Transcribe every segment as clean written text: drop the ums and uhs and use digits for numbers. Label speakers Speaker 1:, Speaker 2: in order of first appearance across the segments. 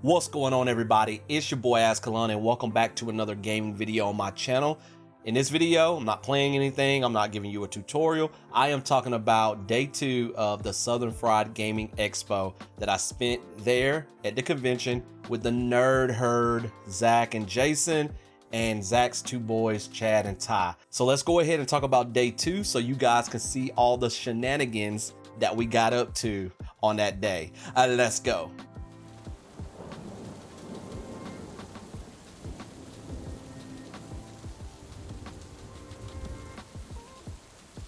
Speaker 1: What's going on, everybody? It's your boy Azkhalon, and welcome back to another gaming video on my channel. In this video, I'm not playing anything, I'm not giving you a tutorial. I am talking about day 2 of the Southern-Fried Gaming Expo that I spent there at the convention with the nerd herd, Zach and Jason, and Zach's two boys, Chad and Ty. So let's go ahead and talk about day 2 so you guys can see all the shenanigans that we got up to on that day. Let's go.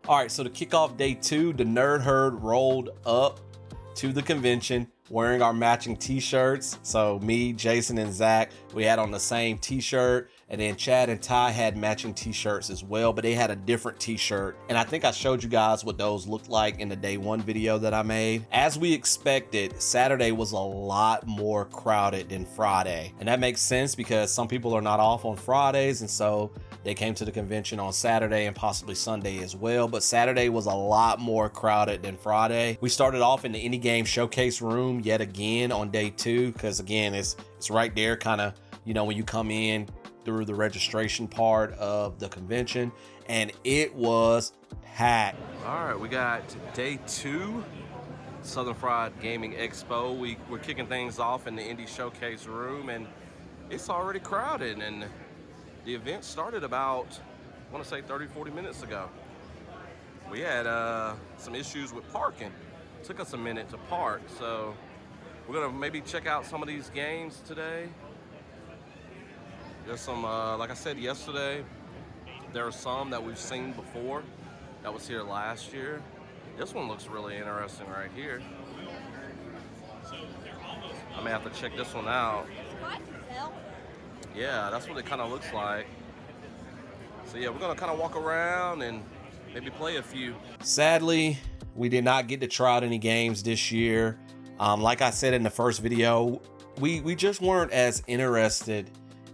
Speaker 1: All right, so to kick off day 2, the nerd herd rolled up to the convention wearing our matching t-shirts. So me, Jason, and Zach, we had on the same t-shirt, and then Chad and Ty had matching t-shirts as well, but they had a different t-shirt. And I think I showed you guys what those looked like in the day 1 video that I made. As we expected, Saturday was a lot more crowded than Friday. And that makes sense because some people are not off on Fridays, and so they came to the convention on Saturday and possibly Sunday as well, but Saturday was a lot more crowded than Friday. We started off in the indie game showcase room yet again on day 2, because again, it's right there, kind of, you know, when you come in through the registration part of the convention, and it was packed. All right, we got day 2, Southern-Fried Gaming Expo. We're kicking things off in the indie showcase room, and it's already crowded, and the event started about, I want to say 30-40 minutes ago. We had some issues with parking. It took us a minute to park, so we're gonna maybe check out some of these games today. There's some, like I said yesterday, there are some that we've seen before that was here last year. This one looks really interesting right here. I may have to check this one out. Yeah, that's what it kind of looks like. So yeah, we're gonna kind of walk around and maybe play a few. Sadly, we did not get to try out any games this year. Like I said in the first video, we just weren't as interested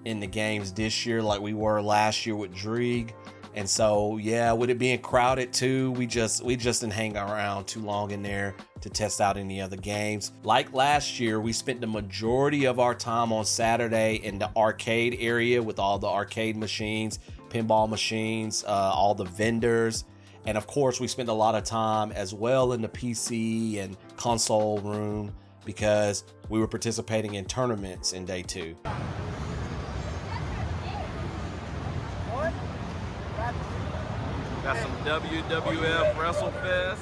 Speaker 1: in the games this year like we were last year with Dreeg. And so yeah, with it being crowded too, we just didn't hang around too long in there to test out any other games. Like last year, we spent the majority of our time on Saturday in the arcade area with all the arcade machines, pinball machines, all the vendors. And of course, we spent a lot of time as well in the PC and console room because we were participating in tournaments in day 2. Got some WWF WrestleFest.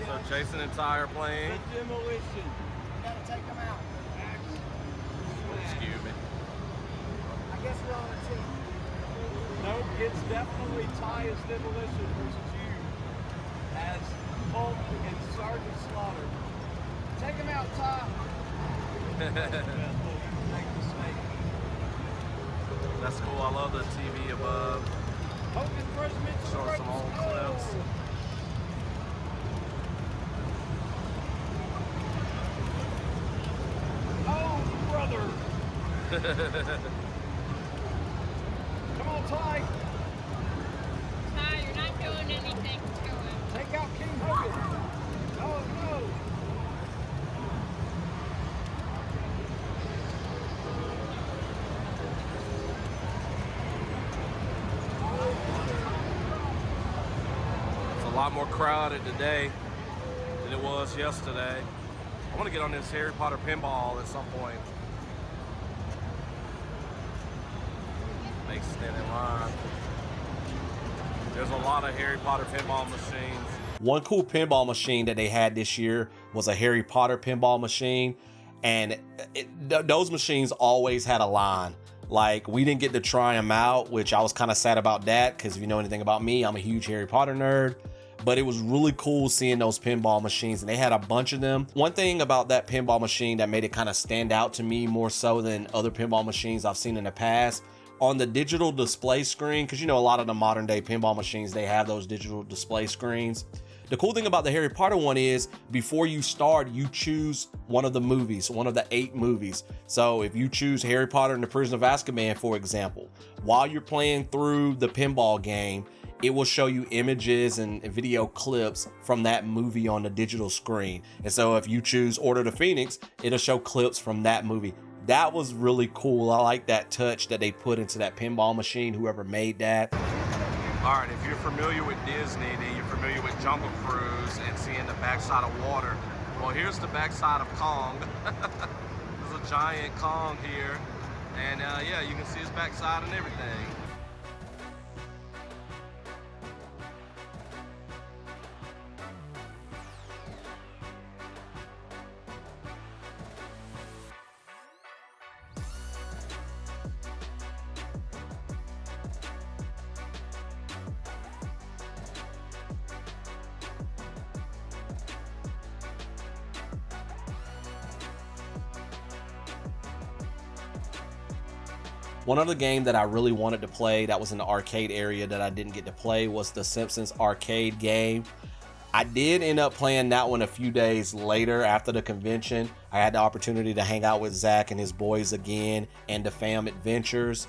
Speaker 1: So Jason and Ty are playing.
Speaker 2: Demolition. You gotta take them out.
Speaker 1: Excuse me.
Speaker 2: I guess we're on a team.
Speaker 3: Nope, it's definitely Ty as Demolition versus you as Hulk and Sergeant Slaughter.
Speaker 2: Take them out, Ty.
Speaker 1: That's cool. I love the TV above.
Speaker 2: Hogan's first mental
Speaker 1: Showing some old clips.
Speaker 3: Oh, brother! Come on, Ty.
Speaker 4: Ty, you're not doing anything to him.
Speaker 3: Take out King Hogan. Oh, no.
Speaker 1: It's a lot more crowded today than it was yesterday. I want to get on this Harry Potter pinball at some point. They stand in line. There's a lot of Harry Potter pinball machines. One cool pinball machine that they had this year was a Harry Potter pinball machine, and those machines always had a line. Like, we didn't get to try them out, which I was kind of sad about that, because if you know anything about me, I'm a huge Harry Potter nerd. But it was really cool seeing those pinball machines, and they had a bunch of them. One thing about that pinball machine that made it kind of stand out to me more so than other pinball machines I've seen in the past, on the digital display screen, because you know a lot of the modern day pinball machines, they have those digital display screens. The cool thing about the Harry Potter one is before you start, you choose one of the movies, one of the 8 movies. So if you choose Harry Potter and the Prison of Azkaban, for example, while you're playing through the pinball game, it will show you images and video clips from that movie on the digital screen. And so if you choose Order to Phoenix, it'll show clips from that movie. That was really cool. I like that touch that they put into that pinball machine, whoever made that. All right, if you're familiar with Disney, then you're familiar with Jungle Cruise and seeing the backside of water. Well, here's the backside of Kong. There's a giant Kong here. And yeah, you can see his backside and everything. One other game that I really wanted to play that was in the arcade area that I didn't get to play was the Simpsons arcade game. I did end up playing that one a few days later after the convention. I had the opportunity to hang out with Zach and his boys again and the fam adventures.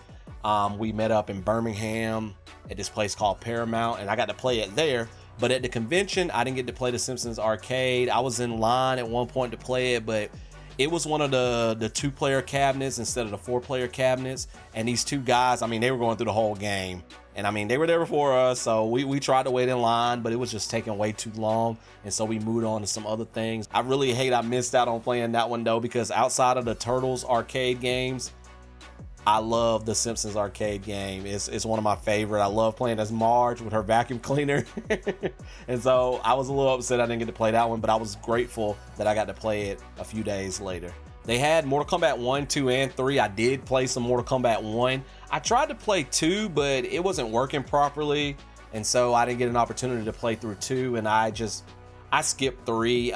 Speaker 1: We met up in Birmingham at this place called Paramount, and I got to play it there. But at the convention, I didn't get to play the Simpsons arcade. I was in line at one point to play it, but it was one of the 2-player cabinets instead of the 4-player cabinets. And these two guys, I mean, they were going through the whole game. And I mean, they were there before us, so we tried to wait in line, but it was just taking way too long. And so we moved on to some other things. I really hate I missed out on playing that one though, because outside of the Turtles arcade games, I love the Simpsons arcade game. It's one of my favorite. I love playing as Marge with her vacuum cleaner. And so I was a little upset I didn't get to play that one, but I was grateful that I got to play it a few days later. They had Mortal Kombat 1, 2, and 3. I did play some Mortal Kombat 1. I tried to play 2, but it wasn't working properly. And so I didn't get an opportunity to play through 2, and I skipped 3.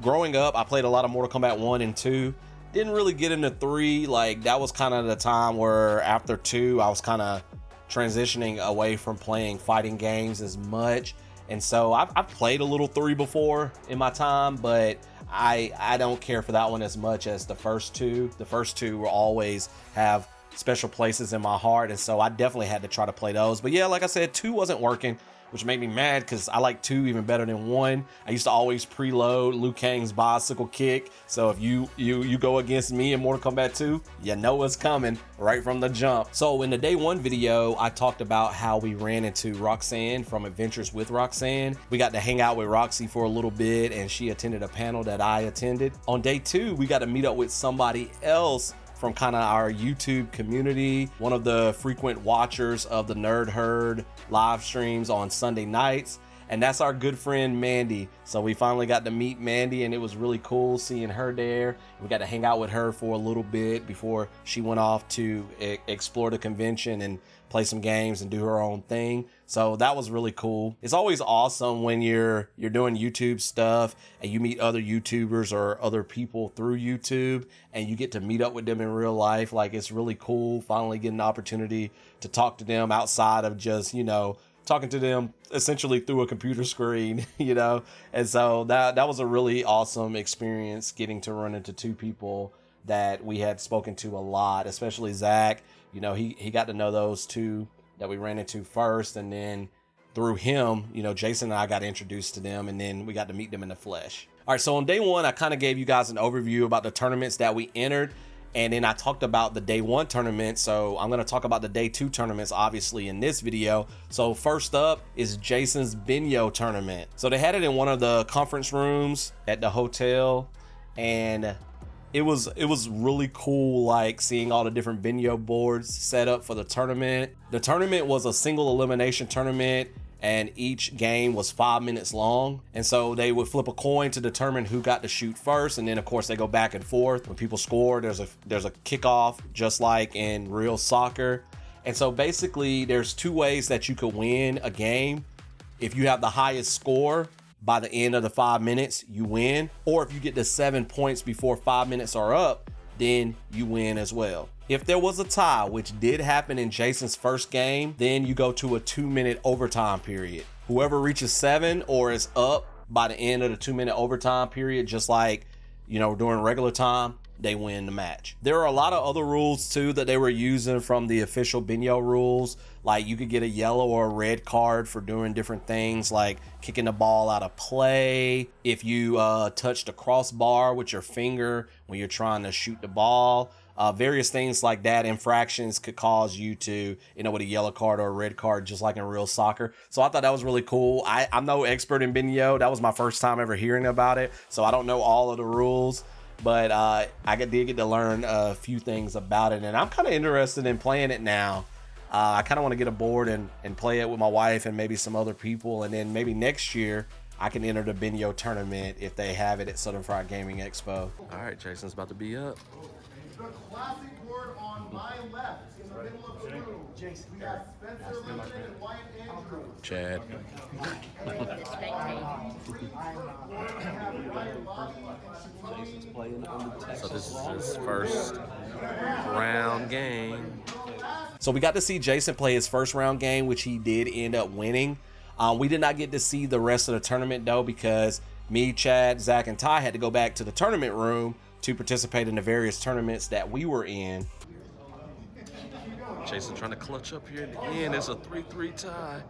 Speaker 1: Growing up, I played a lot of Mortal Kombat 1 and 2. Didn't really get into 3. Like, that was kind of the time where after 2, I was kind of transitioning away from playing fighting games as much. And so I've played a little 3 before in my time, but I don't care for that one as much as the first 2. The first 2 will always have special places in my heart, and so I definitely had to try to play those. But yeah, like I said, 2 wasn't working, which made me mad because I like 2 even better than 1. I used to always preload Liu Kang's bicycle kick. So if you go against me in Mortal Kombat 2, you know what's coming right from the jump. So in the day 1 video, I talked about how we ran into Roxanne from Adventures with Roxanne. We got to hang out with Roxy for a little bit, and she attended a panel that I attended. On day 2, we got to meet up with somebody else from kind of our YouTube community, one of the frequent watchers of the Nerd Herd live streams on Sunday nights, and that's our good friend Mandi. So we finally got to meet Mandi, and it was really cool seeing her there. We got to hang out with her for a little bit before she went off to explore the convention and play some games and do her own thing. So that was really cool. It's always awesome when you're doing YouTube stuff and you meet other YouTubers or other people through YouTube and you get to meet up with them in real life. Like, it's really cool finally getting the opportunity to talk to them outside of just, you know, talking to them essentially through a computer screen, you know. And so that was a really awesome experience, getting to run into 2 people that we had spoken to a lot, especially Zach. You know, he got to know those 2 that we ran into first, and then through him, you know, Jason and I got introduced to them, and then we got to meet them in the flesh. All right, so on day 1, I kind of gave you guys an overview about the tournaments that we entered, and then I talked about the day 1 tournament. So I'm going to talk about the day 2 tournaments, obviously, in this video. So first up is Jason's Binho tournament. So they had it in one of the conference rooms at the hotel, and it was really cool, like seeing all the different Binho boards set up for the tournament. The tournament was a single elimination tournament, and each game was 5 minutes long. And so they would flip a coin to determine who got to shoot first. And then of course they go back and forth. When people score, there's a kickoff, just like in real soccer. And so basically there's 2 ways that you could win a game. If you have the highest score by the end of the 5 minutes, you win. Or if you get to 7 points before 5 minutes are up, then you win as well. If there was a tie, which did happen in Jason's first game, then you go to a 2-minute overtime period. Whoever reaches 7 or is up by the end of the 2-minute overtime period, just like, you know, during regular time, they win the match. There are a lot of other rules too that they were using from the official Binho rules. Like you could get a yellow or a red card for doing different things like kicking the ball out of play. If you touch the crossbar with your finger when you're trying to shoot the ball. Various things like that. Infractions could cause you to, with a yellow card or a red card, just like in real soccer. So I thought that was really cool. I'm no expert in Binho. That was my first time ever hearing about it. So I don't know all of the rules, but I did get to learn a few things about it. And I'm kind of interested in playing it now. I kind of want to get a board and play it with my wife and maybe some other people. And then maybe next year I can enter the Binho tournament if they have it at Southern-Fried Gaming Expo. All right, Jason's about to be up.
Speaker 5: The classic board on my left, in the middle of the room. We got Spencer Richard and Wyatt Andrews.
Speaker 1: Chad. So this is his first round game. So we got to see Jason play his first round game, which he did end up winning. We did not get to see the rest of the tournament though, because me, Chad, Zach, and Ty had to go back to the tournament room to participate in the various tournaments that we were in. Jason trying to clutch up here at the end. It's a 3-3 tie.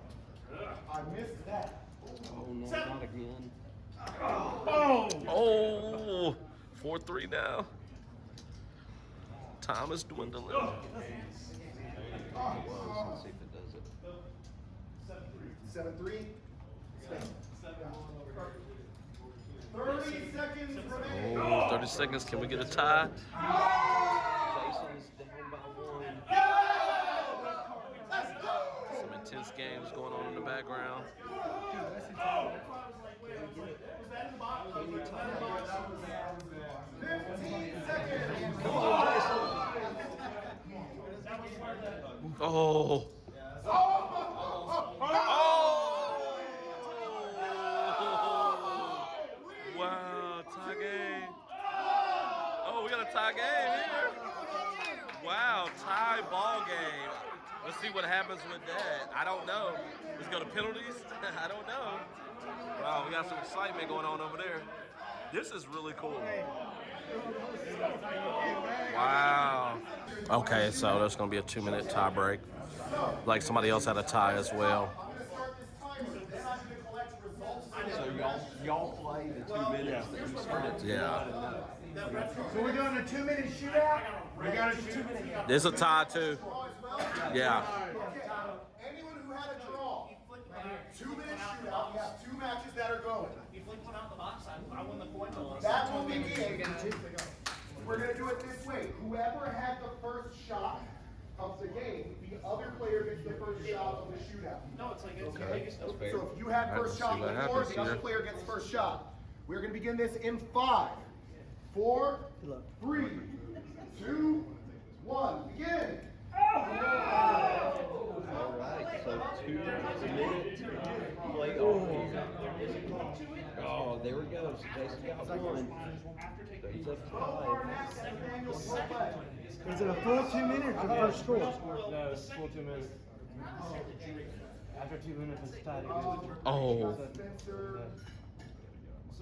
Speaker 5: I missed that.
Speaker 3: Oh, no, not again.
Speaker 1: Oh, 4-3 now. Time is dwindling.
Speaker 3: Let's see if it does it.
Speaker 5: 7-3. 30 seconds remaining.
Speaker 1: Oh, 30 seconds. Can we get a tie?
Speaker 3: Jason's down by 1.
Speaker 1: Some intense games going on in the background.
Speaker 5: 15 seconds.
Speaker 1: Oh. Wow, tie game. Oh, we got a tie game here. Wow, tie ball game. Let's see what happens with that. I don't know. Let's go to penalties. I don't know. Wow, we got some excitement going on over there. This is really cool. Wow. Okay, so there's going to be a 2-minute tie break. Like somebody else had a tie as well.
Speaker 3: So y'all play the 2 minutes that you started to.
Speaker 1: Yeah.
Speaker 2: So we're doing a 2-minute shootout? We got a 2-minute.
Speaker 1: There's a tie too. Yeah.
Speaker 5: Anyone who had a draw, 2-minute shootout, we have 2 matches that are going. That will begin. We're going to do it this way. Whoever had the first shot of the game, the other player gets the first shot of the shootout. No, it's like okay. So if you had first shot before, the other player gets first shot. We're going to begin this in 5, 4, 3, 2, 1. Begin.
Speaker 3: All right, so 2 minutes play off. Oh, there we go. So Jason got 1. He's up to 5.
Speaker 2: Is it a full 2 minutes or first score?
Speaker 6: No, it's full 2 minutes. After 2 minutes, it's tied again.
Speaker 1: Oh.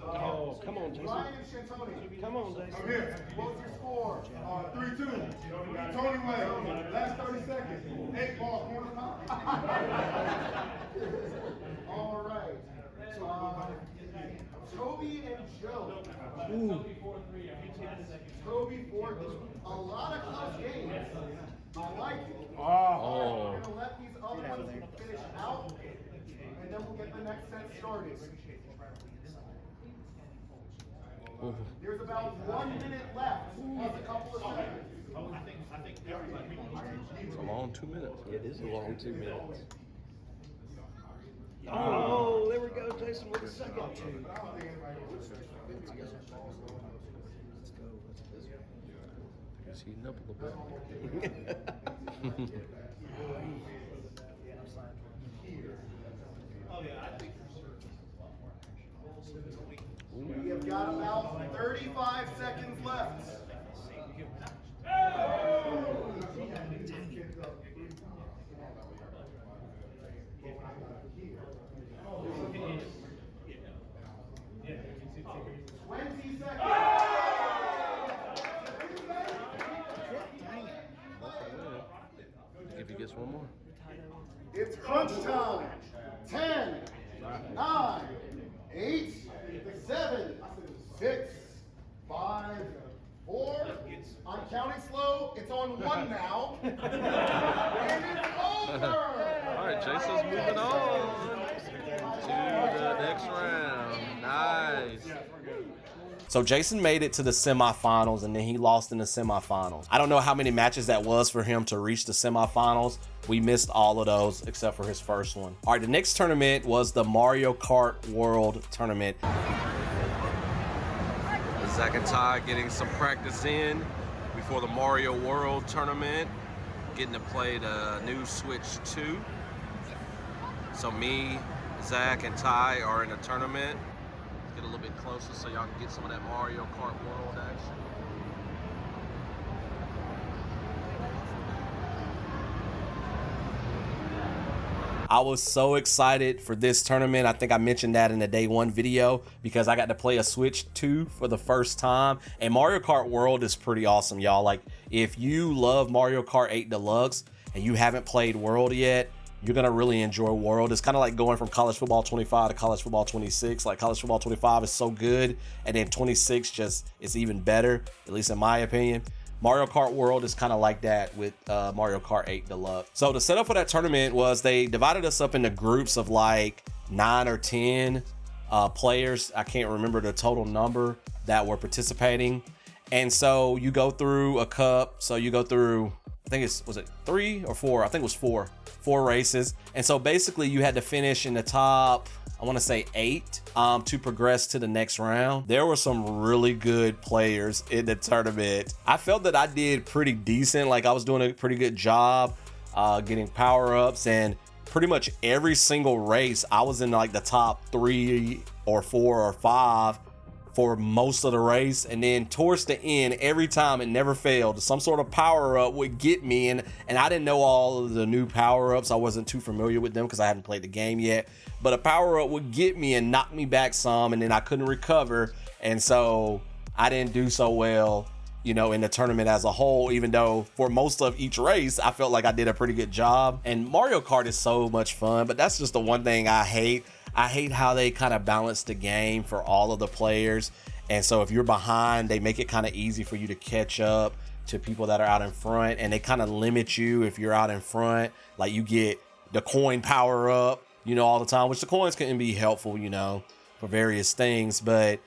Speaker 3: Oh, come on, Jason.
Speaker 5: Ryan and Shantoni.
Speaker 3: Come on, Jason.
Speaker 5: Here, what's your score? 3-2. Tony Way, last 30 seconds. 8 ball, corner pop. All right. Toby and Joe. Toby 4. A lot of close games. I like it.
Speaker 1: Oh.
Speaker 5: We're going to let these other ones finish out, and then we'll get the next set started. There's about 1 minute left, plus a couple of seconds.
Speaker 1: It's a long 2 minutes.
Speaker 3: It is a long 2 minutes. Oh, there we go, Jason with the second 2.
Speaker 1: He's heating up a little bit.
Speaker 5: We have got about 35 seconds left.
Speaker 3: Just one more.
Speaker 5: It's crunch time. 10, 9, 8, 7, 6, 5, 4. I'm counting slow. It's on 1 now. And it's over.
Speaker 3: All right, Jason's moving on to the next round. Nice.
Speaker 1: So Jason made it to the semifinals, and then he lost in the semifinals. I don't know how many matches that was for him to reach the semifinals. We missed all of those except for his first one. All right, the next tournament was the Mario Kart World tournament. Zach and Ty getting some practice in before the Mario World tournament, getting to play the new Switch 2. So me, Zach, and Ty are in a tournament. Get a little bit closer so y'all can get some of that Mario Kart World action. I was so excited for this tournament. I think I mentioned that in the day one video because I got to play a Switch 2 for the first time. And Mario Kart World is pretty awesome, y'all. Like, if you love Mario Kart 8 Deluxe and you haven't played World yet, you're gonna really enjoy World. It's kind of like going from College Football 25 to College Football 26. Like, College Football 25 is so good, and then 26 just is even better, at least in my opinion. Mario Kart World is kind of like that with Mario Kart 8 Deluxe. So the setup for that tournament was they divided us up into groups of like 9 or 10 players. I can't remember the total number that were participating. And so you go through a cup. So you go through, I think was it 3 or 4? I think it was 4 races. And so basically you had to finish in the top, I want to say 8 to progress to the next round. There were some really good players in the tournament. I felt that I did pretty decent. Like, I was doing a pretty good job getting power-ups, and pretty much every single race I was in like the top 3 or 4 or 5 for most of the race. And then towards the end, every time, it never failed, some sort of power-up would get me in. And I didn't know all of the new power-ups. I wasn't too familiar with them because I hadn't played the game yet. But a power-up would get me and knock me back some, and then I couldn't recover. And so I didn't do so well, you know, in the tournament as a whole, even though for most of each race, I felt like I did a pretty good job. And Mario Kart is so much fun, but that's just the one thing I hate. I hate how they kind of balance the game for all of the players. And so if you're behind, they make it kind of easy for you to catch up to people that are out in front. And they kind of limit you if you're out in front. Like, you get the coin power up, you know, all the time, which the coins can be helpful, you know, for various things. But,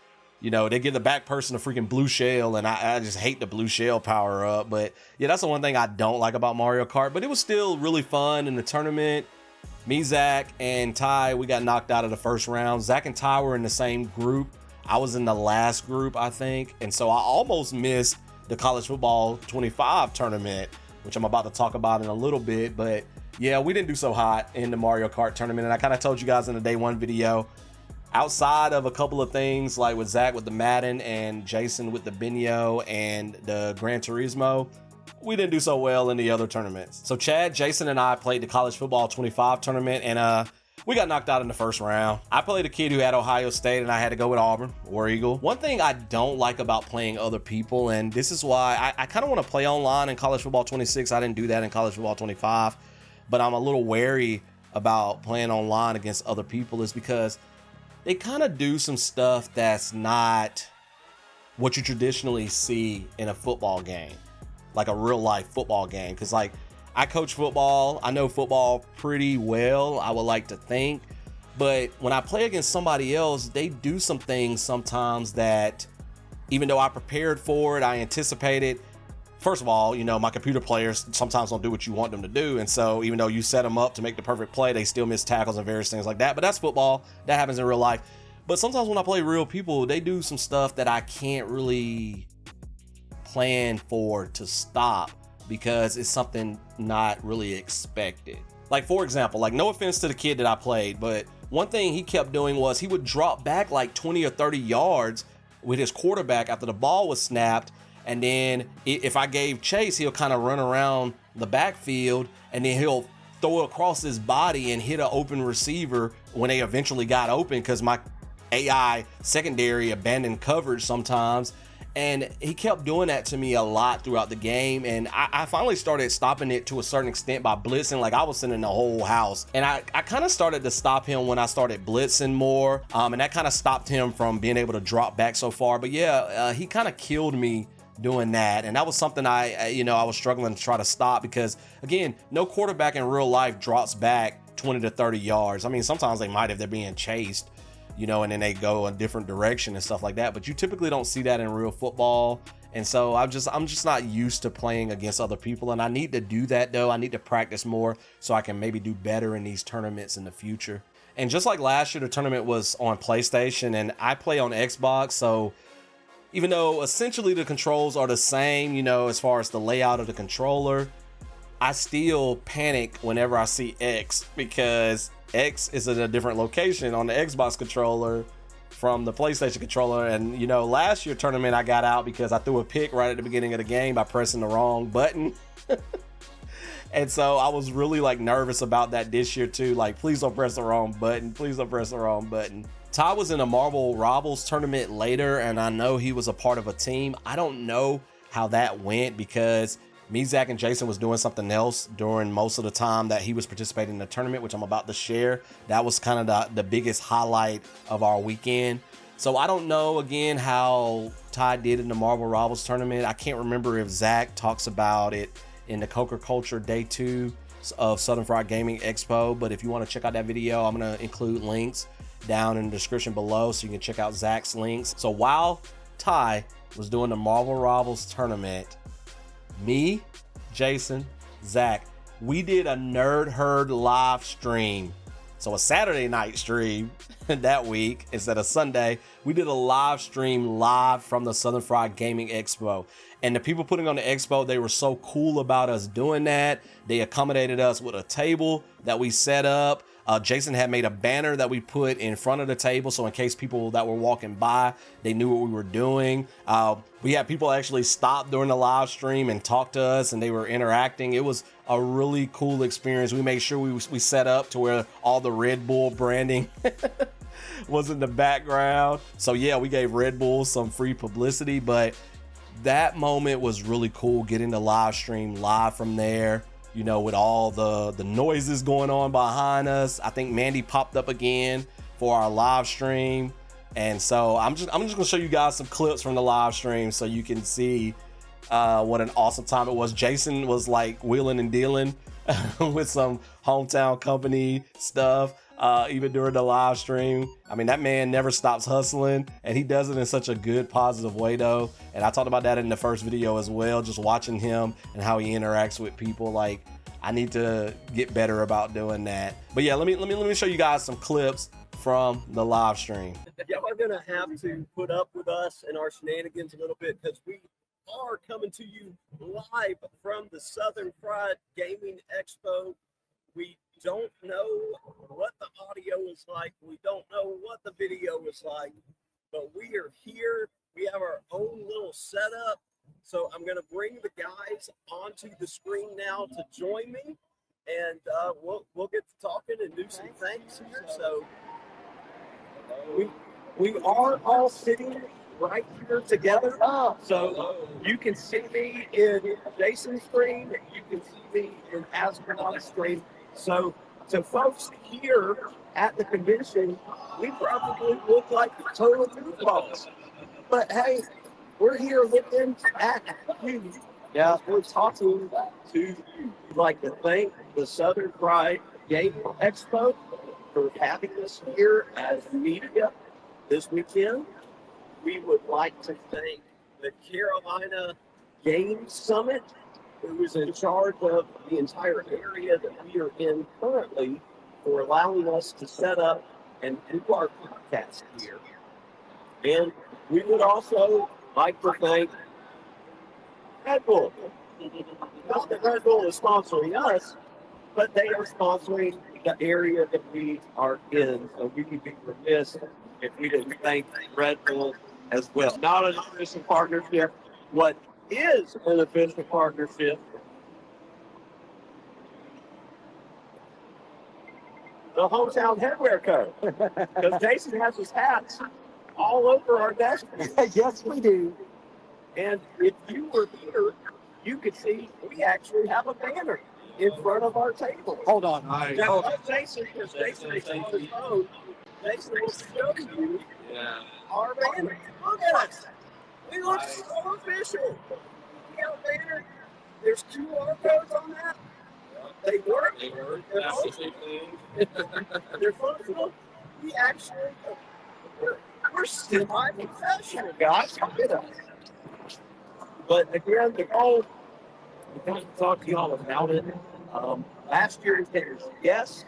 Speaker 1: you know, they give the back person a freaking blue shell, and I just hate the blue shell power up. But yeah, that's the one thing I don't like about Mario Kart. But it was still really fun in the tournament. Me, Zach, and Ty, we got knocked out of the first round. Zach and Ty were in the same group. I was in the last group, I think. And so I almost missed the College Football 25 tournament, which I'm about to talk about in a little bit. But yeah, we didn't do so hot in the Mario Kart tournament. And I kind of told you guys in the day one video, outside of a couple of things, like with Zach with the Madden and Jason with the Binho and the Gran Turismo, we didn't do so well in the other tournaments. So Chad, Jason, and I played the College Football 25 tournament, and we got knocked out in the first round. I played a kid who had Ohio State, and I had to go with Auburn, War Eagle. One thing I don't like about playing other people, and this is why I kind of want to play online in College Football 26. I didn't do that in College Football 25, but I'm a little wary about playing online against other people, is because they kind of do some stuff that's not what you traditionally see in a football game, like a real life football game. Because like, I coach football, I know football pretty well, I would like to think, but when I play against somebody else, they do some things sometimes that, even though I prepared for it, I anticipated. First of all, you know, my computer players sometimes don't do what you want them to do, and so even though you set them up to make the perfect play, they still miss tackles and various things like that. But that's football, that happens in real life. But sometimes when I play real people, they do some stuff that I can't really plan for to stop, because it's something not really expected. Like, for example, like, no offense to the kid that I played, but one thing he kept doing was he would drop back like 20 or 30 yards with his quarterback after the ball was snapped. And then if I gave chase, he'll kind of run around the backfield, and then he'll throw it across his body and hit an open receiver when they eventually got open, because my AI secondary abandoned coverage sometimes. And he kept doing that to me a lot throughout the game. And I finally started stopping it to a certain extent by blitzing. Like I was sending the whole house. And I kind of started to stop him when I started blitzing more. And that kind of stopped him from being able to drop back so far. But yeah, he kind of killed me doing that. And that was something I was struggling to try to stop because, again, no quarterback in real life drops back 20 to 30 yards. I mean, sometimes they might if they're being chased, and then they go a different direction and stuff like that. But you typically don't see that in real football. And so I'm just not used to playing against other people. And I need to do that though. I need to practice more so I can maybe do better in these tournaments in the future. And just like last year, the tournament was on PlayStation and I play on Xbox. So even though essentially the controls are the same, as far as the layout of the controller, I still panic whenever I see X because X is in a different location on the Xbox controller from the PlayStation controller. And last year tournament I got out because I threw a pick right at the beginning of the game by pressing the wrong button. And so I was really nervous about that this year too. Like, please don't press the wrong button. Please don't press the wrong button. Ty was in a Marble Rivals tournament later, and I know he was a part of a team. I don't know how that went because me, Zach, and Jason was doing something else during most of the time that he was participating in the tournament, which I'm about to share. That was kind of the biggest highlight of our weekend. So I don't know, again, how Ty did in the Marble Rivals tournament. I can't remember if Zach talks about it in the Coker Culture Day 2 of Southern-Fried Gaming Expo. But if you want to check out that video, I'm going to include links down in the description below so you can check out Zach's links. So while Ty was doing the Marble Rivals tournament, me, Jason, Zach, we did a Nerd Herd live stream. So a Saturday night stream that week instead of Sunday. We did a live stream live from the Southern-Fried Gaming Expo. And the people putting on the expo, they were so cool about us doing that. They accommodated us with a table that we set up. Jason had made a banner that we put in front of the table, so in case people that were walking by, they knew what we were doing. We had people actually stop during the live stream and talk to us, and they were interacting. It was a really cool experience. We made sure we set up to where all the Red Bull branding was in the background. So yeah, we gave Red Bull some free publicity, but that moment was really cool, getting the live stream live from there. With all the noises going on behind us. I think Mandi popped up again for our live stream. And so I'm just gonna show you guys some clips from the live stream so you can see what an awesome time it was. Jason was wheeling and dealing with some hometown company stuff, even during the live stream. I mean, that man never stops hustling, and he does it in such a good, positive way though. And I talked about that in the first video as well, just watching him and how he interacts with people. I need to get better about doing that. But yeah, let me show you guys some clips from the live stream.
Speaker 7: Y'all are gonna have to put up with us and our shenanigans a little bit because we are coming to you live from the Southern-Fried Gaming Expo. We don't know what the audio is like. We don't know what the video is like, but we are here. We have our own little setup. So I'm going to bring the guys onto the screen now to join me, and we'll get to talking and do some things here. So we are all sitting right here together. So you can see me in Jason's screen. You can see me in Azkhalon's screen. So folks here at the convention, we probably look like total goofballs. But hey, we're here looking at you. Yeah, we're talking to you. I'd like to thank the Southern-Fried Gaming Expo for having us here as media this weekend. We would like to thank the Carolina Game Summit, who is in charge of the entire area that we are in currently, for allowing us to set up and do our podcast here. And we would also like to thank Red Bull. Not that Red Bull is sponsoring us, but they are sponsoring the area that we are in. So we would be remiss if we didn't thank Red Bull as well. Not an official partnership. What is an official partnership? The Hometown Headwear Co. Because Jason has his hats all over our desk.
Speaker 8: Yes, we do.
Speaker 7: And if you were here, you could see we actually have a banner in front of our table. Hold on. Now, Jason, because Jason is on his phone, Jason will show you our banner. Look at us. We look so official. We have a banner. There's QR codes on that. They work. They're functional. They're functional. We actually, we're semi-professional, guys. Look at us. But again, the goal, we kind of talk to y'all about it. Last year was yes.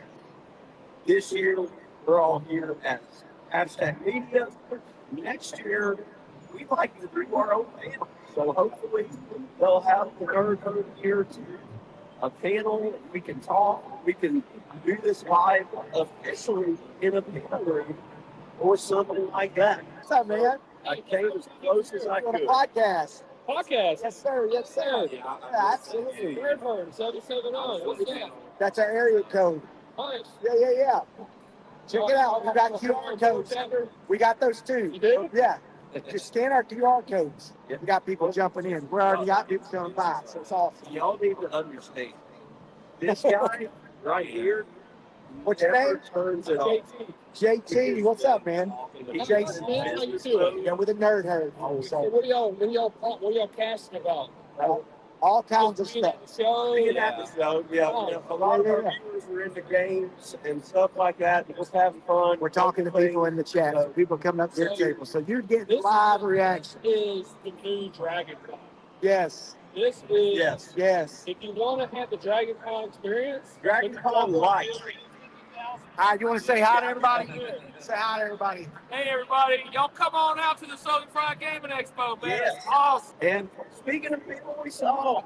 Speaker 7: This year, we're all here as hashtag media. Next year, we'd like to do our own panel. So hopefully, they'll have the nerd herd here to a panel. We can talk. We can do this live officially in a panel room or something like that.
Speaker 2: What's up, man?
Speaker 7: I came as close as I
Speaker 2: On a
Speaker 7: could.
Speaker 2: podcast.
Speaker 6: Podcast.
Speaker 2: Yes, sir. Yes, sir.
Speaker 6: Yeah,
Speaker 2: Absolutely.
Speaker 6: River 770. What's that?
Speaker 2: That's our area code.
Speaker 6: Nice.
Speaker 2: Yeah. Check it out. We got QR codes. We got those too.
Speaker 6: You do?
Speaker 2: Yeah. Just scan our QR codes. We got people jumping in. We already got people coming by, so it's awesome.
Speaker 7: Y'all need to understand. This guy right here,
Speaker 2: What's your name?
Speaker 7: turns it off.
Speaker 2: JT. What's up, man? Jason.
Speaker 6: Man, how you doing?
Speaker 2: Yeah, with a nerd herd.
Speaker 6: Hey,
Speaker 2: So,
Speaker 6: what are y'all casting about?
Speaker 2: all kinds of
Speaker 6: Being
Speaker 2: stuff.
Speaker 6: at the show.
Speaker 7: Being at the show, a lot of our viewers are into games and stuff like that, just having fun.
Speaker 2: We're talking to people in the chat. So people coming up to the table. So you're getting live reaction.
Speaker 6: Is the new Dragon Con.
Speaker 2: Yes.
Speaker 6: This is
Speaker 2: Yes.
Speaker 6: if you want to have the Dragon Con experience.
Speaker 7: Dragon Con Light.
Speaker 2: All right, you want to say hi to everybody? Say hi to everybody.
Speaker 6: Hey everybody, y'all come on out to the Southern-Fried Gaming Expo, man.
Speaker 7: Yes.
Speaker 6: It's awesome.
Speaker 7: And speaking of people we saw,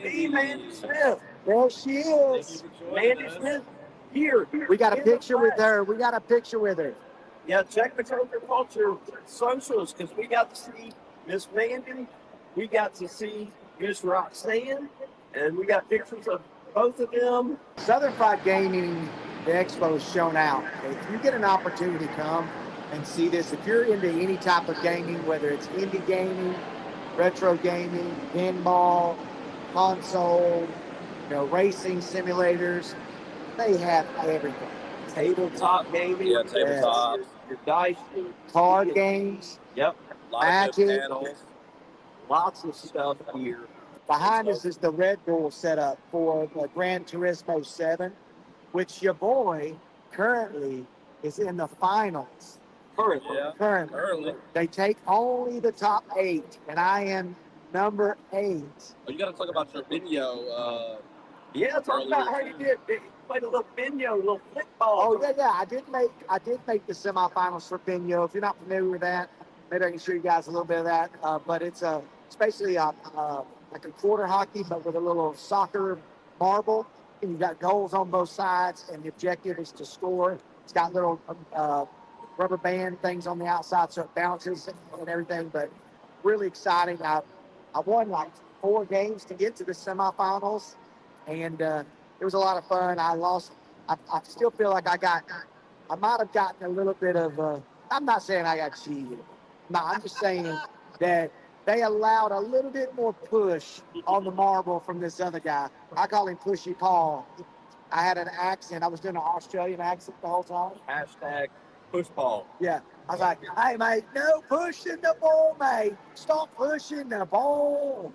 Speaker 7: the Mandi Smith.
Speaker 2: There she is.
Speaker 7: Mandi Smith here.
Speaker 2: We got a
Speaker 7: in the
Speaker 2: picture with
Speaker 7: flesh.
Speaker 2: her. We got a picture with her.
Speaker 7: Yeah, check the Coker Culture socials because we got to see Miss Mandi, we got to see Miss Roxanne, and we got pictures of both of them.
Speaker 2: Southern-Fried Gaming Expo is shown out. If you get an opportunity to come and see this, if you're into any type of gaming, whether it's indie gaming, retro gaming, pinball, console, racing simulators, they have everything.
Speaker 7: Tabletop gaming.
Speaker 3: Yeah, tabletop.
Speaker 7: Your dice.
Speaker 2: Card games.
Speaker 7: Yep.
Speaker 2: Magic.
Speaker 3: Panels.
Speaker 7: Lots of stuff here.
Speaker 2: Behind us is the Red Bull setup for the Gran Turismo 7, which your boy currently is in the finals.
Speaker 7: Currently.
Speaker 3: Yeah.
Speaker 2: Currently.
Speaker 3: Early.
Speaker 2: They take only the top 8, and I am number 8.
Speaker 3: Oh, you got to talk about your Binho.
Speaker 7: Yeah, talk about how you did. You played a little Binho, a little football.
Speaker 2: Oh yeah. I did make the semifinals for Binho. If you're not familiar with that, maybe I can show you guys a little bit of that. But it's basically like a quarter hockey, but with a little soccer marble. And you've got goals on both sides, and the objective is to score. It's got little rubber band things on the outside, so it bounces and everything. But really exciting. I won like 4 games to get to the semifinals, and it was a lot of fun. I lost. I still feel like I might have gotten a little bit of. I'm not saying I got cheated. No, I'm just saying that they allowed a little bit more push on the marble from this other guy. I call him Pushy Paul. I had an accent. I was doing an Australian accent the whole time.
Speaker 7: Hashtag pushball.
Speaker 2: Yeah. I was like, hey, mate, no pushing the ball, mate. Stop pushing the ball.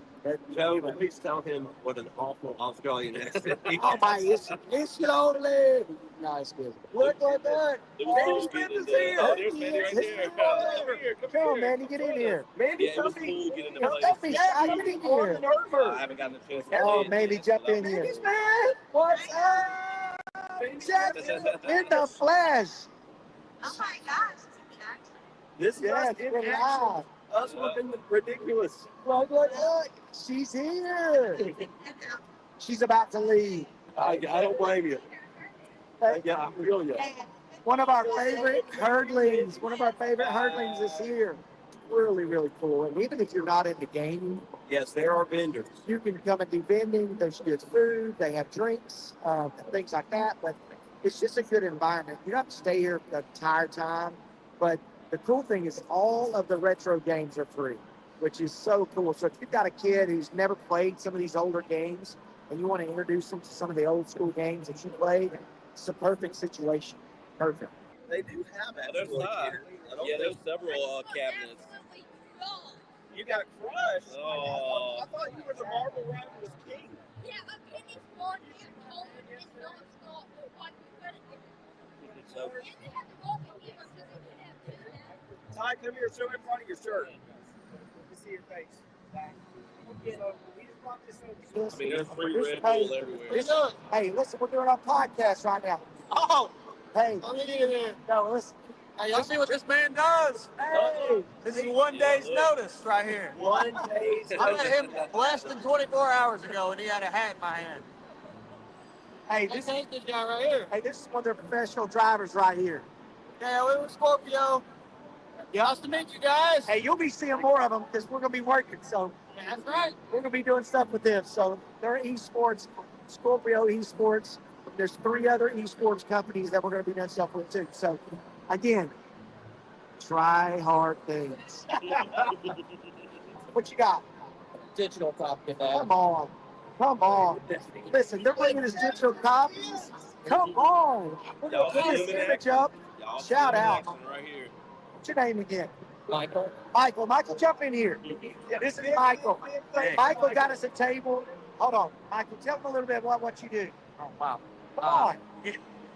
Speaker 7: Joe, please tell him what an awful Australian accent he
Speaker 2: Oh,
Speaker 7: has.
Speaker 2: mate, it's lonely. No, it's good. Look.
Speaker 3: Mandy Smith is here. Oh, there's Mandy right there.
Speaker 2: Come on, Mandy, get in here.
Speaker 7: Mandy,
Speaker 3: Yeah, it was cool getting to play.
Speaker 2: Don't be shy, get in here.
Speaker 3: I haven't gotten a chance to
Speaker 2: Oh,
Speaker 3: get in
Speaker 2: maybe
Speaker 3: yet.
Speaker 2: jump in here. What's up? In the flesh.
Speaker 8: Oh my gosh.
Speaker 7: This is
Speaker 2: Yes,
Speaker 7: us in
Speaker 2: we're
Speaker 7: action.
Speaker 2: live.
Speaker 7: Us looking ridiculous.
Speaker 2: Look. She's here. She's about to leave.
Speaker 7: I don't blame you. Yeah, I feel you.
Speaker 2: One of our favorite herdlings. Is here. Really, really cool. And even if you're not into gaming,
Speaker 7: Yes, there are vendors.
Speaker 2: you can come and do vending. There's good food. They have drinks, things like that. But it's just a good environment. You don't have to stay here the entire time. But the cool thing is all of the retro games are free. which is so cool. So if you've got a kid who's never played some of these older games and you want to introduce them to some of the old school games that you played, it's a perfect situation. Perfect.
Speaker 7: They do have it.
Speaker 3: There's there's several cabinets.
Speaker 7: You got crushed.
Speaker 3: Oh.
Speaker 7: I thought you were the Marble Rivals king.
Speaker 4: Yeah, a penny's one and cold is not small, but what you better get.
Speaker 3: So,
Speaker 4: And they have to walk in here because they can have two now.
Speaker 7: Ty, come here, show me in front of your shirt. Let me see your face. So, we just brought this over.
Speaker 3: I mean, there's free Red Bull everywhere.
Speaker 2: Hey, listen, we're doing our podcast right now.
Speaker 6: Oh,
Speaker 2: Hey,
Speaker 6: let me get in there.
Speaker 2: no, listen.
Speaker 6: Hey, y'all see what this man does?
Speaker 2: Hey,
Speaker 6: This is 1 day's notice right here.
Speaker 7: 1 day's
Speaker 6: I met him less than 24 hours ago, and he had a hat in my hand.
Speaker 2: hey,
Speaker 6: This
Speaker 2: this,
Speaker 6: ain't this guy right here.
Speaker 2: hey, this is one of their professional drivers right here.
Speaker 6: Yeah, we were Scorpio. Nice to meet you guys.
Speaker 2: Hey, you'll be seeing more of them because we're gonna be working. So
Speaker 6: That's right.
Speaker 2: we're gonna be doing stuff with them. So they're esports, Scorpio Esports. There's 3 other esports companies that we're gonna be doing stuff with too. So again, try hard things. What you got?
Speaker 6: Digital copy of that.
Speaker 2: Come on. Come on. Listen, they're bringing us digital copies. Come on. We're
Speaker 3: Y'all
Speaker 2: gonna put
Speaker 3: see
Speaker 2: this
Speaker 3: him in
Speaker 2: image up.
Speaker 3: Y'all
Speaker 2: Shout
Speaker 3: see him in
Speaker 2: out.
Speaker 3: action right here.
Speaker 2: What's your name again?
Speaker 6: Michael.
Speaker 2: Michael. Michael, jump in here. This is Michael. Michael got us a table. Hold on. Michael, tell them a little bit about what you do.
Speaker 9: Oh, wow.
Speaker 2: Come on.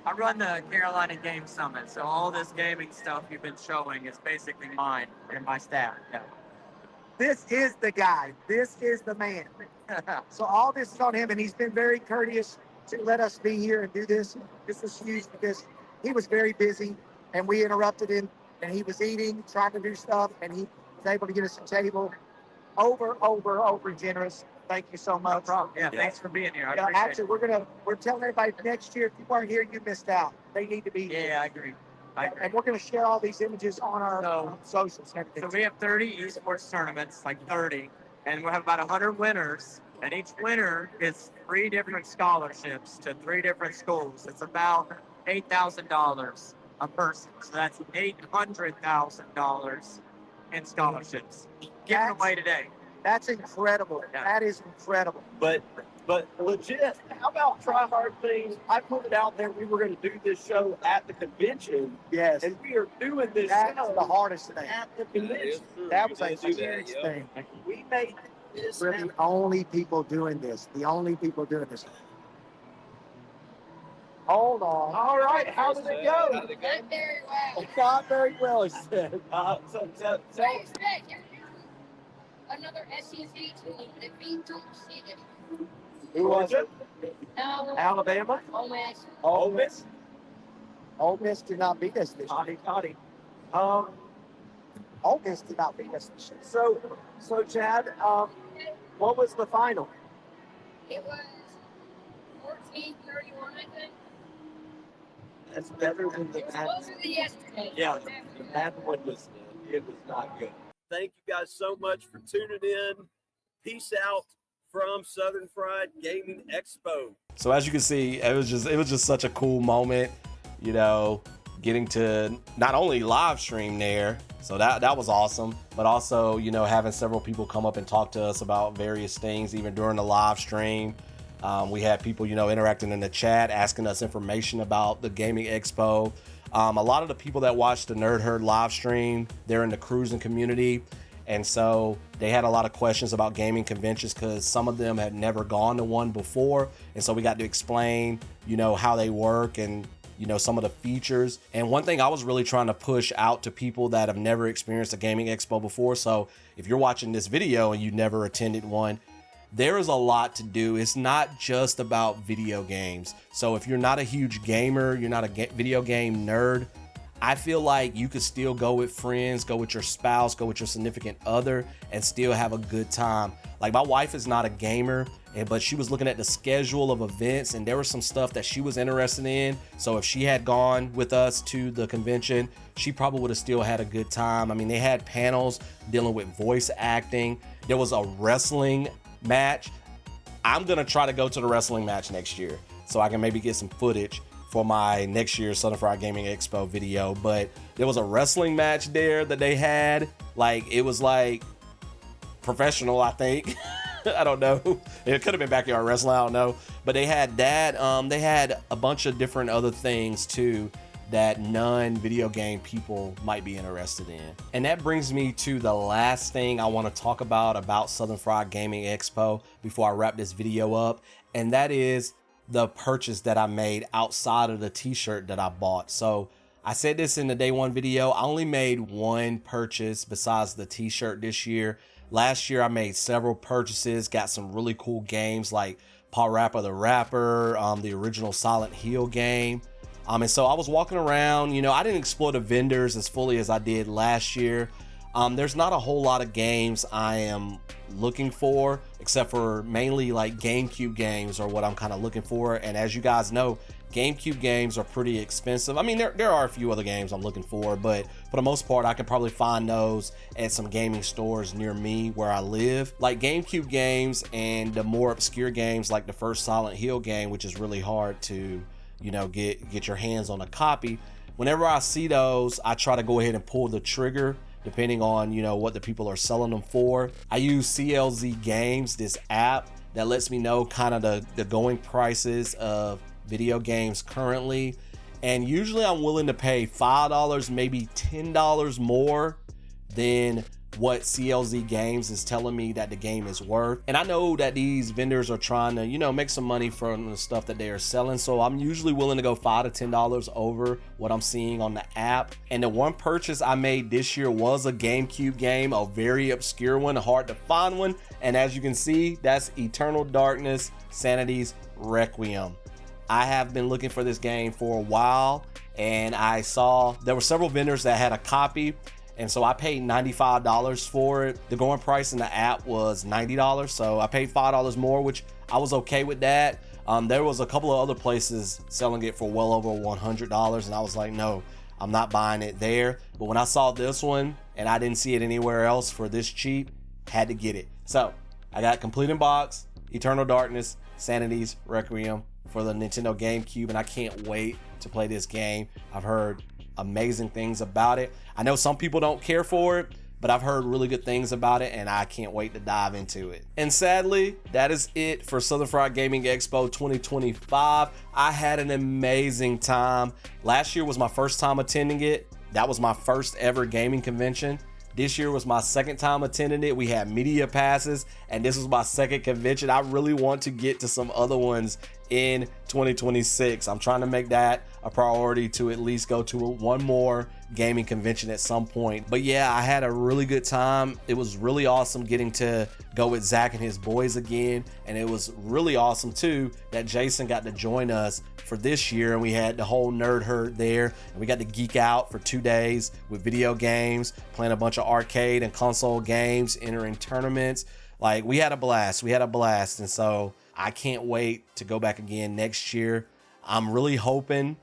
Speaker 9: I run the Carolina Game Summit, so all this gaming stuff you've been showing is basically mine and my staff. Yeah.
Speaker 2: This is the guy. This is the man. So all this is on him, and he's been very courteous to let us be here and do this. This was huge because he was very busy, and we interrupted him, and he was eating, trying to do stuff, and he was able to get us a table. Over generous. Thank you so
Speaker 9: No
Speaker 2: much.
Speaker 9: problem. Yeah, thanks for being here. I
Speaker 2: Yeah,
Speaker 9: appreciate
Speaker 2: actually, we're telling everybody next year, if you weren't here, you missed out. They need to be
Speaker 9: it.
Speaker 2: here.
Speaker 9: Yeah, I agree. I agree.
Speaker 2: And we're going to share all these images on our socials and everything.
Speaker 9: So we have 30 esports tournaments, like 30, and we'll have about 100 winners. And each winner gets 3 different scholarships to 3 different schools. It's about $8,000 a person. So that's $800,000 in scholarships given away today.
Speaker 2: That's incredible.
Speaker 9: Yeah.
Speaker 2: That is incredible.
Speaker 7: But legit, how about try hard things? I put it out there. We were going to do this show at the convention,
Speaker 2: Yes.
Speaker 7: and we are doing this
Speaker 2: That's
Speaker 7: show
Speaker 2: the hardest thing.
Speaker 7: at the
Speaker 3: That is
Speaker 7: convention.
Speaker 3: true.
Speaker 2: That
Speaker 3: You
Speaker 2: was a
Speaker 3: did do that,
Speaker 2: huge
Speaker 3: yep.
Speaker 2: thing.
Speaker 7: We made this
Speaker 2: We're
Speaker 7: happen.
Speaker 2: the only people doing this. The only people doing this. Hold on.
Speaker 7: All right, how did it
Speaker 3: How
Speaker 7: go?
Speaker 3: did it go?
Speaker 4: Not very well.
Speaker 2: Not very well, he said.
Speaker 7: So
Speaker 4: Tell another SEC team that beat Tennessee.
Speaker 2: Who was it?
Speaker 4: No,
Speaker 2: Alabama?
Speaker 4: Ole Miss.
Speaker 2: Ole Miss. Ole Miss did not beat us this year.
Speaker 7: Toddy.
Speaker 2: Ole Miss did not beat us this year.
Speaker 7: So Chad, what was the final?
Speaker 4: It was 14-31, I think.
Speaker 7: That's better than the
Speaker 4: It was
Speaker 7: bad.
Speaker 4: closer than yesterday.
Speaker 7: Yeah, the bad one was not good. Thank you guys so much for tuning in. Peace out from Southern-Fried Gaming Expo.
Speaker 1: So as you can see, it was just such a cool moment, you know, getting to not only live stream there, so that was awesome, but also, you know, having several people come up and talk to us about various things, even during the live stream. We had people, you know, interacting in the chat, asking us information about the gaming expo. A lot of the people that watched the Nerd Herd live stream, they're in the cruising community. And so they had a lot of questions about gaming conventions because some of them had never gone to one before. And so we got to explain, you know, how they work and, you know, some of the features. And one thing I was really trying to push out to people that have never experienced a gaming expo before. So if you're watching this video and you never attended one, there is a lot to do. It's not just about video games. So if you're not a huge gamer, you're not a video game nerd, I feel like you could still go with friends, go with your spouse, go with your significant other, and still have a good time. Like, my wife is not a gamer, but she was looking at the schedule of events, and there was some stuff that she was interested in. So if she had gone with us to the convention, she probably would have still had a good time. I mean, they had panels dealing with voice acting. There was a wrestling match. I'm gonna try to go to the wrestling match next year so I can maybe get some footage for my next year's Southern-Fried Gaming Expo video. But there was a wrestling match there that they had. Like, it was like professional, I think. I don't know. It could have been backyard wrestling, I don't know. But they had that. They had a bunch of different other things too that non-video game people might be interested in. And that brings me to the last thing I want to talk about Southern-Fried Gaming Expo before I wrap this video up. And that is the purchase that I made outside of the t-shirt that I bought. So I said this in the day one video, I only made one purchase besides the t-shirt this year. Last year I made several purchases, got some really cool games like Paw Rapper the Rapper, the original Silent Hill game. And so I was walking around, you know, I didn't explore the vendors as fully as I did last year. There's not a whole lot of games I am looking for, except for mainly like GameCube games are what I'm kind of looking for. And as you guys know, GameCube games are pretty expensive. I mean, there are a few other games I'm looking for, but for the most part, I can probably find those at some gaming stores near me where I live. Like GameCube games and the more obscure games like the first Silent Hill game, which is really hard to, you know, get your hands on a copy. Whenever I see those, I try to go ahead and pull the trigger depending on, you know, what the people are selling them for. I use CLZ Games, this app that lets me know kind of the going prices of video games currently. And usually I'm willing to pay $5, maybe $10 more than what CLZ Games is telling me that the game is worth. And I know that these vendors are trying to, you know, make some money from the stuff that they are selling. So I'm usually willing to go $5 to $10 over what I'm seeing on the app. And the one purchase I made this year was a GameCube game, a very obscure one, a hard to find one. And as you can see, that's Eternal Darkness, Sanity's Requiem. I have been looking for this game for a while, and I saw there were several vendors that had a copy. And so I paid $95 for it. The going price in the app was $90. So I paid $5 more, which I was okay with that. There was a couple of other places selling it for well over $100. And I was like, no, I'm not buying it there. But when I saw this one and I didn't see it anywhere else for this cheap, had to get it. So I got complete in box, Eternal Darkness, Sanity's Requiem for the Nintendo GameCube. And I can't wait to play this game. I've heard amazing things about it. I know some people don't care for it, but I've heard really good things about it, and I can't wait to dive into it. And sadly, that is it for Southern-Fried Gaming Expo 2025. I had an amazing time. Last year was my first time attending it. That was my first ever gaming convention. This year was my second time attending it. We had media passes, and this was my second convention. I really want to get to some other ones in 2026. I'm trying to make that a priority to at least go to one more gaming convention at some point. But yeah, I had a really good time. It was really awesome getting to go with Zach and his boys again. And it was really awesome too that Jason got to join us for this year, and we had the whole nerd herd there, and we got to geek out for 2 days with video games, playing a bunch of arcade and console games, entering tournaments. Like, we had a blast. And so I can't wait to go back again next year. I'm really hoping,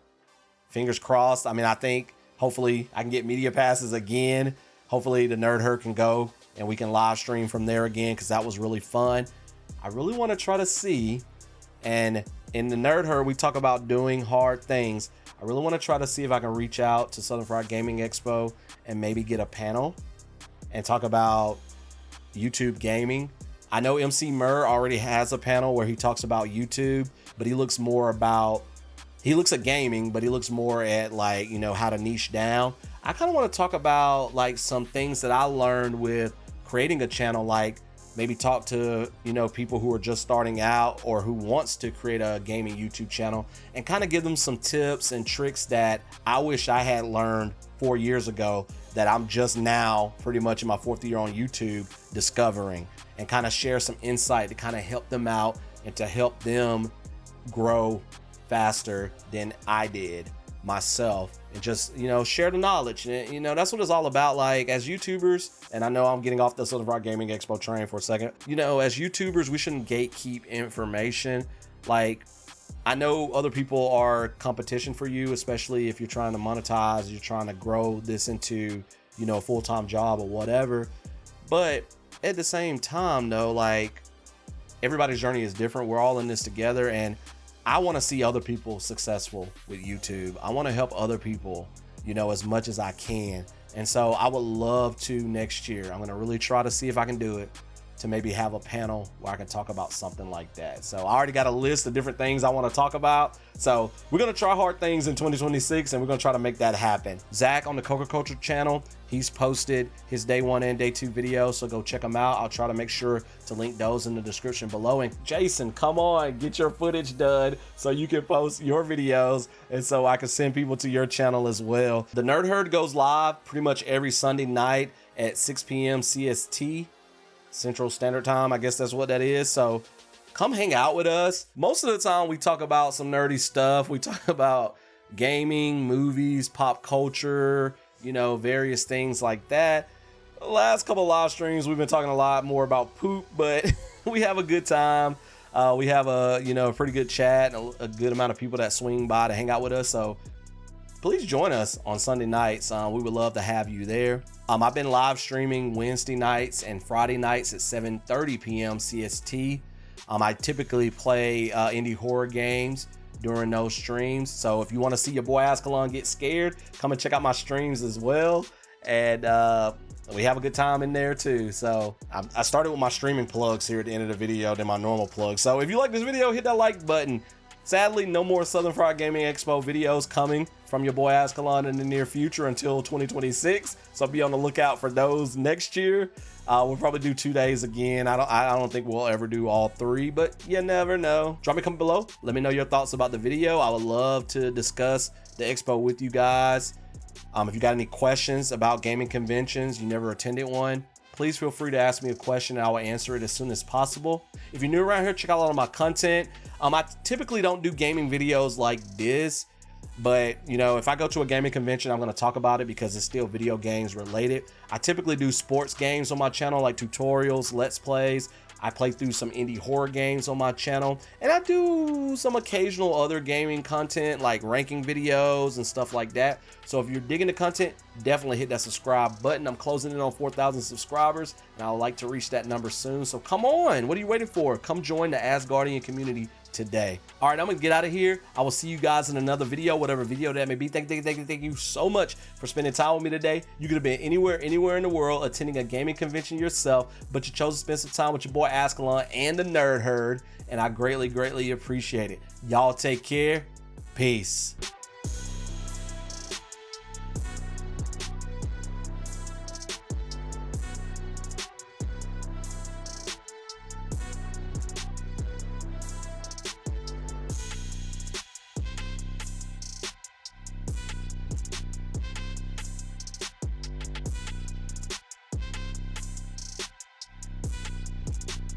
Speaker 1: fingers crossed. I mean, I think hopefully I can get media passes again. Hopefully the nerd herd can go and we can live stream from there again, because that was really fun. I really want to try to see, and in the nerd herd we talk about doing hard things. I really want to try to see if I can reach out to Southern-Fried Gaming Expo and maybe get a panel and talk about YouTube gaming. I know MC Murr already has a panel where he talks about YouTube, but he looks at gaming, but he looks more at, like, you know, how to niche down. I kind of want to talk about like some things that I learned with creating a channel, like maybe talk to, you know, people who are just starting out or who wants to create a gaming YouTube channel, and kind of give them some tips and tricks that I wish I had learned 4 years ago, that I'm just now pretty much in my 4th year on YouTube discovering, and kind of share some insight to kind of help them out and to help them grow faster than I did myself, and just, you know, share the knowledge. And, you know, that's what it's all about. Like, as YouTubers, and I know I'm getting off the Southern-Fried Gaming Expo train for a second, you know, as YouTubers, we shouldn't gatekeep information. Like, I know other people are competition for you, especially if you're trying to monetize, you're trying to grow this into, you know, a full-time job or whatever. But at the same time, though, like, everybody's journey is different. We're all in this together, and I want to see other people successful with YouTube. I want to help other people, you know, as much as I can. And so I would love to next year. I'm going to really try to see if I can do it. to maybe have a panel where I can talk about something like that. So I already got a list of different things I want to talk about. So we're going to try hard things in 2026, and we're going to try to make that happen. Zach on the Coca Culture channel, he's posted his day 1 and day 2 videos, so go check them out. I'll try to make sure to link those in the description below. And Jason, come on, get your footage done so you can post your videos and so I can send people to your channel as well. The Nerd Herd goes live pretty much every Sunday night at 6 p.m. CST, Central Standard Time. I guess that's what that is. So come hang out with us. Most of the time we talk about some nerdy stuff. We talk about gaming, movies, pop culture, you know, various things like that. The last couple of live streams, we've been talking a lot more about poop, but we have a good time. We have a, you know, a pretty good chat and a good amount of people that swing by to hang out with us. So please join us on Sunday nights. We would love to have you there. I've been live streaming Wednesday nights and Friday nights at 7:30 p.m. CST. I typically play indie horror games during those streams. So if you want to see your boy Azkhalon get scared, come and check out my streams as well. And we have a good time in there too. So I started with my streaming plugs here at the end of the video than my normal plugs. So if you like this video, hit that like button. Sadly, no more Southern-Fried Gaming Expo videos coming from your boy Azkhalon in the near future until 2026. So be on the lookout for those next year. We'll probably do 2 days again. I don't think we'll ever do all 3, but you never know. Drop me a comment below. Let me know your thoughts about the video. I would love to discuss the expo with you guys. If you got any questions about gaming conventions, you never attended one, please feel free to ask me a question and I will answer it as soon as possible. If you're new around here, check out a lot of my content. I typically don't do gaming videos like this, but you know, if I go to a gaming convention, I'm going to talk about it because it's still video games related. I typically do sports games on my channel, like tutorials, let's plays. I play through some indie horror games on my channel, and I do some occasional other gaming content like ranking videos and stuff like that. So if you're digging the content, definitely hit that subscribe button. I'm closing in on 4,000 subscribers, and I would like to reach that number soon. So come on, what are you waiting for? Come join the Asgardian community today. All right, I'm gonna get out of here. I will see you guys in another video, whatever video that may be. Thank you so much for spending time with me today. You could have been anywhere in the world attending a gaming convention yourself, but you chose to spend some time with your boy Azkhalon and the Nerd Herd, and I greatly appreciate it. Y'all take care. Peace.